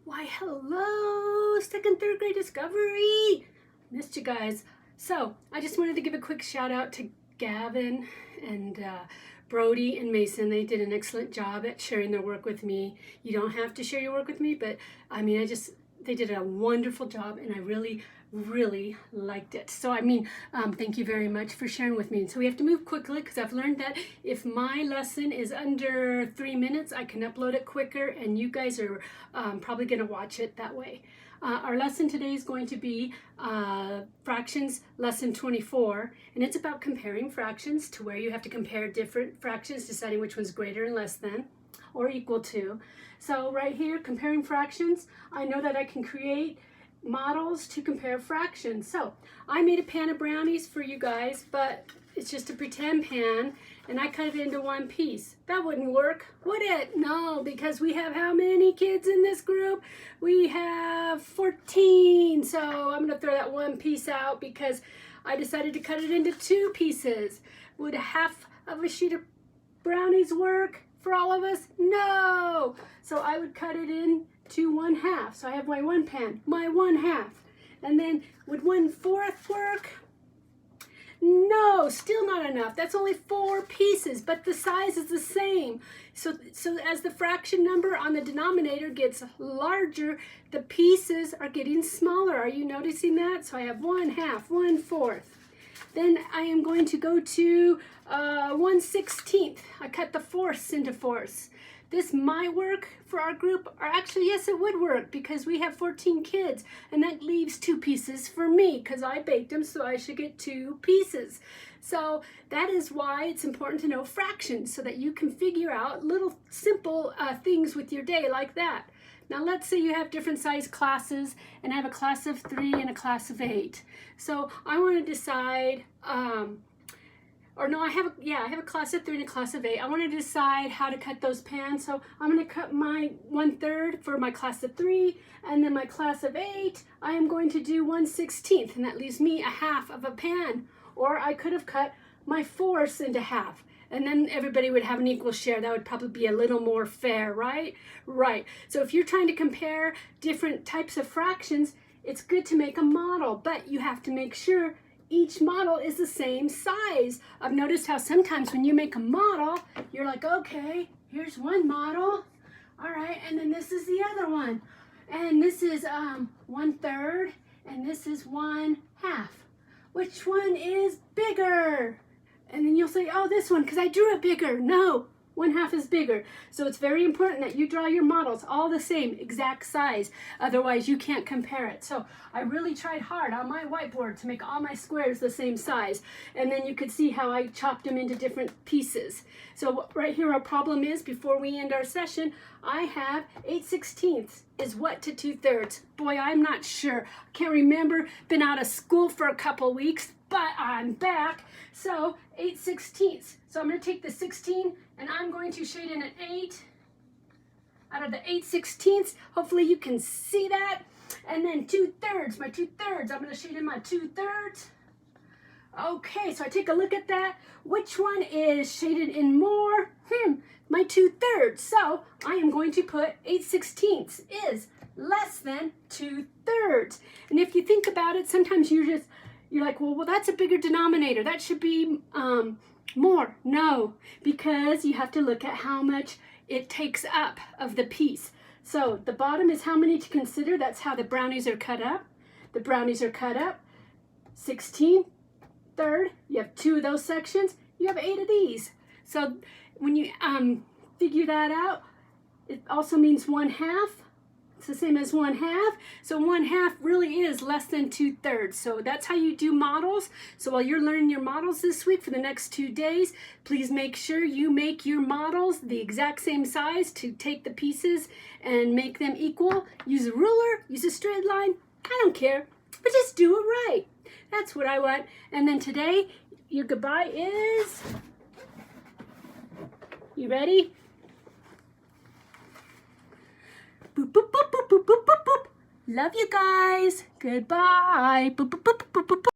Why, hello, second, third grade discovery. Missed you guys. So I just wanted to give a quick shout out to Gavin and Brody and Mason. They did an excellent job at sharing their work with me. You don't have to share your work with me, but I mean, they did a wonderful job, and I really liked it. So thank you very much for sharing with me. And so we have to move quickly because I've learned that if my lesson is under 3 minutes, I can upload it quicker, and you guys are probably going to watch it that way. Our lesson today is going to be fractions lesson 24, and it's about comparing fractions, to where you have to compare different fractions, deciding which one's greater and less than or equal to. So right here, comparing fractions, I know that I can create models to compare fractions. So I made a pan of brownies for you guys, but it's just a pretend pan, and I cut it into one piece. That wouldn't work, would it? No, because we have how many kids in this group? We have 14. So I'm gonna throw that one piece out because I decided to cut it into 2 pieces. Would half of a sheet of brownies work for all of us? No. So I would cut it into 1/2. So I have my one pan, my 1/2. And then would 1/4 work? No, still not enough. That's only 4 pieces, but the size is the same. So as the fraction number on the denominator gets larger, the pieces are getting smaller. Are you noticing that? So I have 1/2, 1/4. Then I am going to go to 1/16. I cut the fourths into fourths. This might work for our group, or actually, yes, it would work because we have 14 kids, and that leaves 2 pieces for me because I baked them, so I should get 2 pieces. So that is why it's important to know fractions, so that you can figure out little simple things with your day like that. Now let's say you have different size classes, and I have a class of 3 and a class of 8. So I want to decide, I have a class of 3 and a class of 8. I want to decide how to cut those pans. So I'm going to cut my 1/3 for my class of 3, and then my class of 8, I am going to do 1/16, and that leaves me 1/2 of a pan. Or I could have cut my 4ths into half, and then everybody would have an equal share. That would probably be a little more fair, right? Right. So if you're trying to compare different types of fractions, it's good to make a model, but you have to make sure each model is the same size. I've noticed how sometimes when you make a model, you're like, okay, here's one model. All right, and then this is the other one. And this is 1/3, and this is 1/2. Which one is bigger? And then you'll say, oh, this one, because I drew it bigger. No, 1/2 is bigger. So it's very important that you draw your models all the same, exact size. Otherwise, you can't compare it. So I really tried hard on my whiteboard to make all my squares the same size. And then you could see how I chopped them into different pieces. So right here, our problem is, before we end our session, I have 8/16 is what to 2/3. Boy, I'm not sure. Can't remember. Been out of school for a couple weeks, but I'm back. So 8/16. So I'm going to take the 16 and I'm going to shade in an 8 out of the 8/16. Hopefully you can see that. And then 2/3, my 2/3. I'm going to shade in my 2/3. Okay, so I take a look at that. Which one is shaded in more? My 2/3. So I am going to put 8/16 is less than 2/3. And if you think about it, sometimes you're like, well, that's a bigger denominator. That should be more. No, because you have to look at how much it takes up of the piece. So the bottom is how many to consider. That's how the brownies are cut up. The brownies are cut up. 16/3. You have 2 of those sections. You have 8 of these. So when you figure that out, it also means 1/2. It's the same as 1/2. So 1/2 really is less than 2/3. So that's how you do models. So while you're learning your models this week for the next 2 days, please make sure you make your models the exact same size to take the pieces and make them equal. Use a ruler, use a straight line. I don't care, but just do it right. That's what I want. And then today, your goodbye is, you ready? Boop, boop, boop, boop, boop, boop, boop, boop. Love you guys. Goodbye. Boop, boop, boop, boop, boop, boop.